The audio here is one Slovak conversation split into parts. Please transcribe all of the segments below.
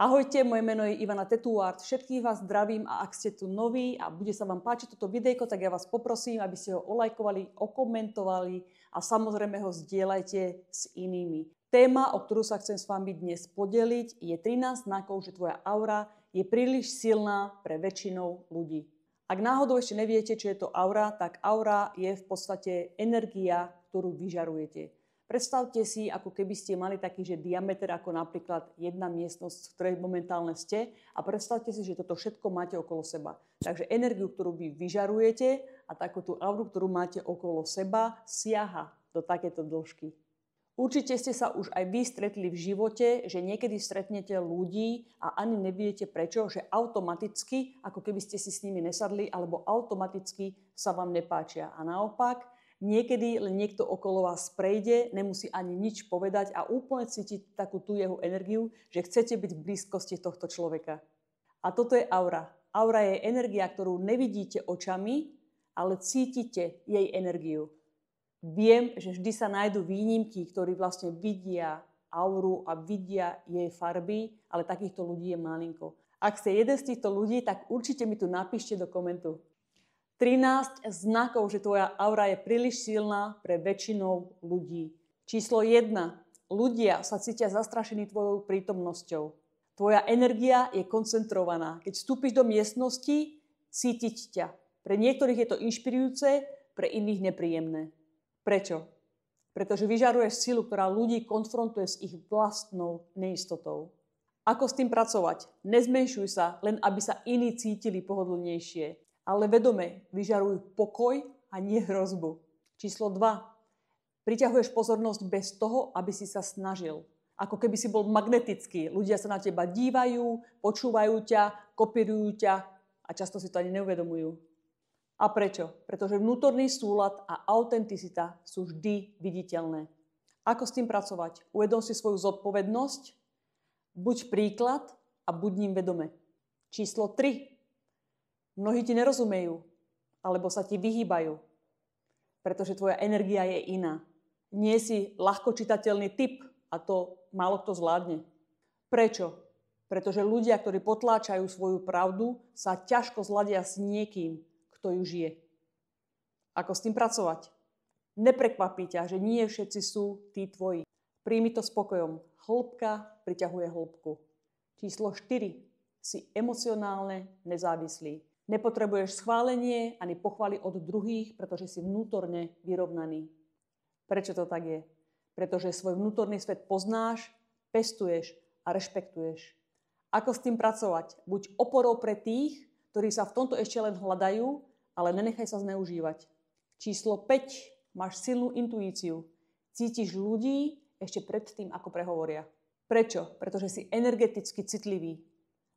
Ahojte, moje meno je Ivana Tetuard. Všetkých vás zdravím a ak ste tu noví a bude sa vám páčiť toto videjko, tak ja vás poprosím, aby ste ho olajkovali, okomentovali a samozrejme ho zdieľajte s inými. Téma, o ktorú sa chcem s vami dnes podeliť, je 13 znakov, že tvoja aura je príliš silná pre väčšinou ľudí. Ak náhodou ešte neviete, čo je to aura, tak aura je v podstate energia, ktorú vyžarujete. Predstavte si, ako keby ste mali taký diameter ako napríklad jedna miestnosť, v ktorej momentálne ste a predstavte si, že toto všetko máte okolo seba. Takže energiu, ktorú vy vyžarujete a takú tú auru, ktorú máte okolo seba, siaha do takéto dĺžky. Určite ste sa už aj vy stretli v živote, že niekedy stretnete ľudí a ani neviete prečo, že automaticky, ako keby ste si s nimi nesadli, alebo automaticky sa vám nepáčia. A naopak, niekedy len niekto okolo vás prejde, nemusí ani nič povedať a úplne cítiť takú tú jeho energiu, že chcete byť v blízkosti tohto človeka. A toto je aura. Aura je energia, ktorú nevidíte očami, ale cítite jej energiu. Viem, že vždy sa nájdú výnimky, ktorí vlastne vidia auru a vidia jej farby, ale takýchto ľudí je malinko. Ak ste jeden z týchto ľudí, tak určite mi tu napíšte do komentu. 13 znakov, že tvoja aura je príliš silná pre väčšinou ľudí. Číslo 1. Ľudia sa cítia zastrašení tvojou prítomnosťou. Tvoja energia je koncentrovaná. Keď vstúpiš do miestnosti, cítiť ťa. Pre niektorých je to inšpirujúce, pre iných nepríjemné. Prečo? Pretože vyžaruješ silu, ktorá ľudí konfrontuje s ich vlastnou neistotou. Ako s tým pracovať? Nezmenšuj sa, len aby sa iní cítili pohodlnejšie. Ale vedome vyžaruj pokoj a nie hrozbu. Číslo 2. Priťahuješ pozornosť bez toho, aby si sa snažil. Ako keby si bol magnetický. Ľudia sa na teba dívajú, počúvajú ťa, kopírujú ťa a často si to ani neuvedomujú. A prečo? Pretože vnútorný súlad a autenticita sú vždy viditeľné. Ako s tým pracovať? Uvedom si svoju zodpovednosť, buď príklad a buď ním vedome. Číslo 3. Mnohí ti nerozumejú, alebo sa ti vyhýbajú, pretože tvoja energia je iná. Nie si ľahko čitateľný typ a to málo kto zvládne. Prečo? Pretože ľudia, ktorí potláčajú svoju pravdu, sa ťažko zladia s niekým, kto ju žije. Ako s tým pracovať? Neprekvapí ťa, že nie všetci sú tí tvoji. Príjmi to spokojom. Hĺbka priťahuje hĺbku. Číslo 4. Si emocionálne nezávislý. Nepotrebuješ schválenie ani pochvaly od druhých, pretože si vnútorne vyrovnaný. Prečo to tak je? Pretože svoj vnútorný svet poznáš, pestuješ a rešpektuješ. Ako s tým pracovať? Buď oporou pre tých, ktorí sa v tomto ešte len hľadajú, ale nenechaj sa zneužívať. Číslo 5. Máš silnú intuíciu. Cítiš ľudí ešte pred tým, ako prehovoria. Prečo? Pretože si energeticky citlivý.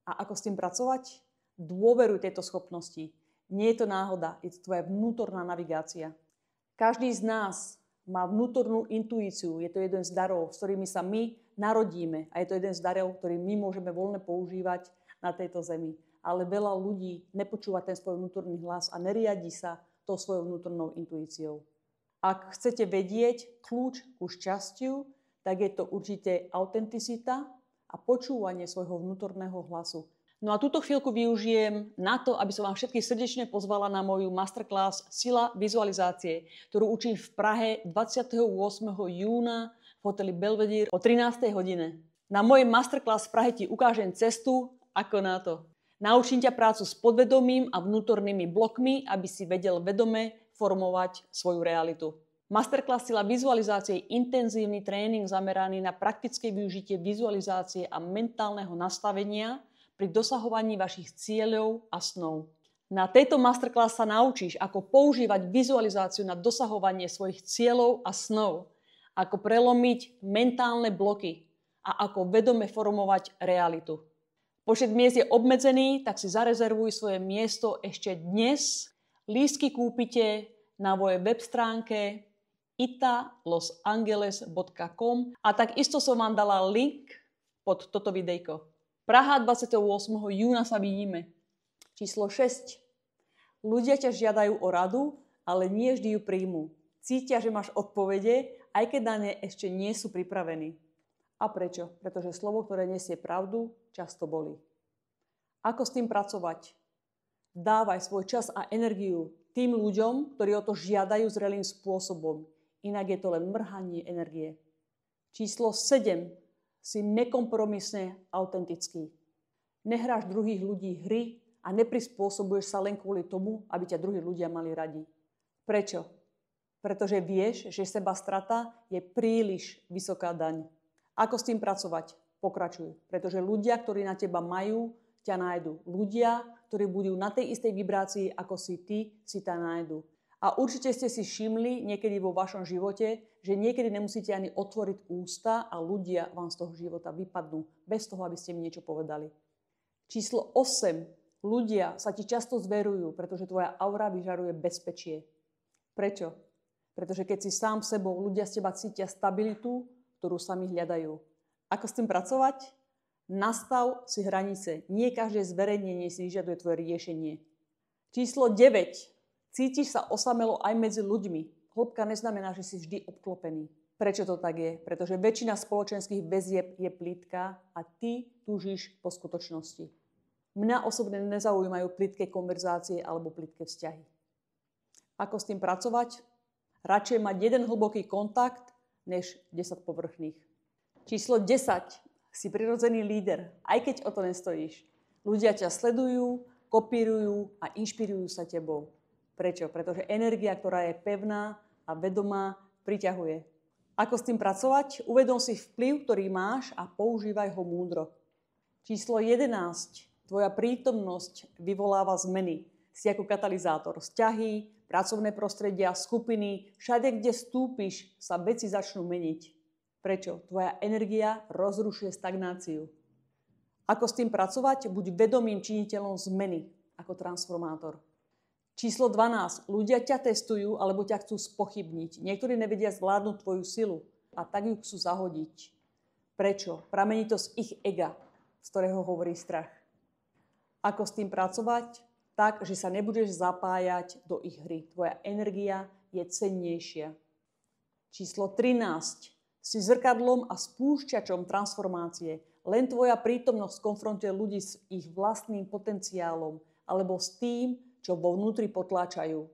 A ako s tým pracovať? Dôveruj tejto schopnosti. Nie je to náhoda, je to tvoja vnútorná navigácia. Každý z nás má vnútornú intuíciu. Je to jeden z darov, s ktorými sa my narodíme. A je to jeden z darov, ktorý my môžeme voľne používať na tejto zemi. Ale veľa ľudí nepočúva ten svoj vnútorný hlas a neriadi sa tou svojou vnútornou intuíciou. Ak chcete vedieť kľúč ku šťastiu, tak je to určite autenticita a počúvanie svojho vnútorného hlasu. No a túto chvíľku využijem na to, aby som vám všetkých srdečne pozvala na moju masterclass Sila vizualizácie, ktorú učím v Prahe 28. júna v hoteli Belvedere o 13. hodine. Na mojej masterclass v Prahe ti ukážem cestu, ako na to. Naučím ťa prácu s podvedomím a vnútornými blokmi, aby si vedel vedome formovať svoju realitu. Masterclass Sila vizualizácie je intenzívny tréning zameraný na praktické využitie vizualizácie a mentálneho nastavenia pri dosahovaní vašich cieľov a snov. Na tejto masterclass sa naučíš, ako používať vizualizáciu na dosahovanie svojich cieľov a snov, ako prelomiť mentálne bloky a ako vedome formovať realitu. Počet miest je obmedzený, tak si zarezervuj svoje miesto ešte dnes. Lístky kúpite na mojej web stránke italosangeles.com a takisto som vám dala link pod toto videjko. Praha 28. júna sa vidíme. Číslo 6. Ľudia ťa žiadajú o radu, ale nie vždy ju príjmu. Cítia, že máš odpovede, aj keď na ne ešte nie sú pripravení. A prečo? Pretože slovo, ktoré nesie pravdu, často bolí. Ako s tým pracovať? Dávaj svoj čas a energiu tým ľuďom, ktorí o to žiadajú zrelým spôsobom. Inak je to len mrhanie energie. Číslo 7. Si nekompromisne autentický. Nehráš druhých ľudí hry a neprispôsobuješ sa len kvôli tomu, aby ťa druhí ľudia mali radi. Prečo? Pretože vieš, že seba strata je príliš vysoká daň. Ako s tým pracovať? Pokračuj. Pretože ľudia, ktorí na teba majú, ťa nájdu. Ľudia, ktorí budú na tej istej vibrácii, ako si ty, si ťa nájdu. A určite ste si všimli niekedy vo vašom živote, že niekedy nemusíte ani otvoriť ústa a ľudia vám z toho života vypadnú, bez toho, aby ste im niečo povedali. Číslo 8. Ľudia sa ti často zverujú, pretože tvoja aura vyžaruje bezpečie. Prečo? Pretože keď si sám sebou, ľudia z teba cítia stabilitu, ktorú sami hľadajú. Ako s tým pracovať? Nastav si hranice. Nie každé zverejnenie si vyžaduje tvoje riešenie. Číslo 9. Cítiš sa osamelo aj medzi ľuďmi. Hĺbka neznamená, že si vždy obklopený. Prečo to tak je? Pretože väčšina spoločenských väzieb je plitká a ty túžiš po skutočnosti. Mňa osobne nezaujímajú plitké konverzácie alebo plitké vzťahy. Ako s tým pracovať? Radšej mať jeden hlboký kontakt, než 10 povrchných. Číslo 10. Si prirodzený líder, aj keď o to nestojíš. Ľudia ťa sledujú, kopírujú a inšpirujú sa tebou. Prečo? Pretože energia, ktorá je pevná a vedomá, priťahuje. Ako s tým pracovať? Uvedom si vplyv, ktorý máš a používaj ho múdro. Číslo 11. Tvoja prítomnosť vyvoláva zmeny. Si ako katalizátor. Vzťahy, pracovné prostredia, skupiny, všade, kde vstúpiš, sa veci začnú meniť. Prečo? Tvoja energia rozrušuje stagnáciu. Ako s tým pracovať? Buď vedomým činiteľom zmeny, ako transformátor. Číslo 12. Ľudia ťa testujú alebo ťa chcú spochybniť. Niektorí nevedia zvládnuť tvoju silu a tak ju chcú zahodiť. Prečo? Pramení to z ich ega, z ktorého hovorí strach. Ako s tým pracovať? Tak, že sa nebudeš zapájať do ich hry. Tvoja energia je cennejšia. Číslo 13. Si zrkadlom a spúšťačom transformácie. Len tvoja prítomnosť konfrontuje ľudí s ich vlastným potenciálom alebo s tým, čo vo vnútri potláčajú.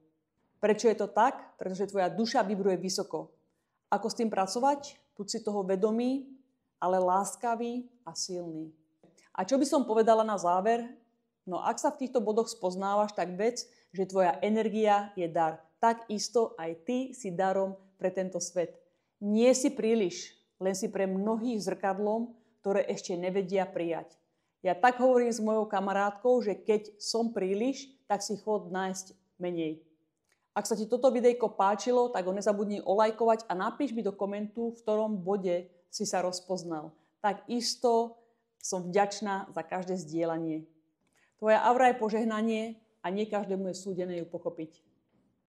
Prečo je to tak? Pretože tvoja duša vibruje vysoko. Ako s tým pracovať? Buď si toho vedomý, ale láskavý a silný. A čo by som povedala na záver? No ak sa v týchto bodoch spoznávaš, tak vec, že tvoja energia je dar. Takisto aj ty si darom pre tento svet. Nie si príliš, len si pre mnohých zrkadlom, ktoré ešte nevedia prijať. Ja tak hovorím s mojou kamarátkou, že keď som príliš, tak si chod nájsť menej. Ak sa ti toto videjko páčilo, tak ho nezabudni olajkovať a napíš mi do komentu, v ktorom bode si sa rozpoznal. Takisto som vďačná za každé zdieľanie. Tvoja aura je požehnanie a nie každému je súdené ju pochopiť.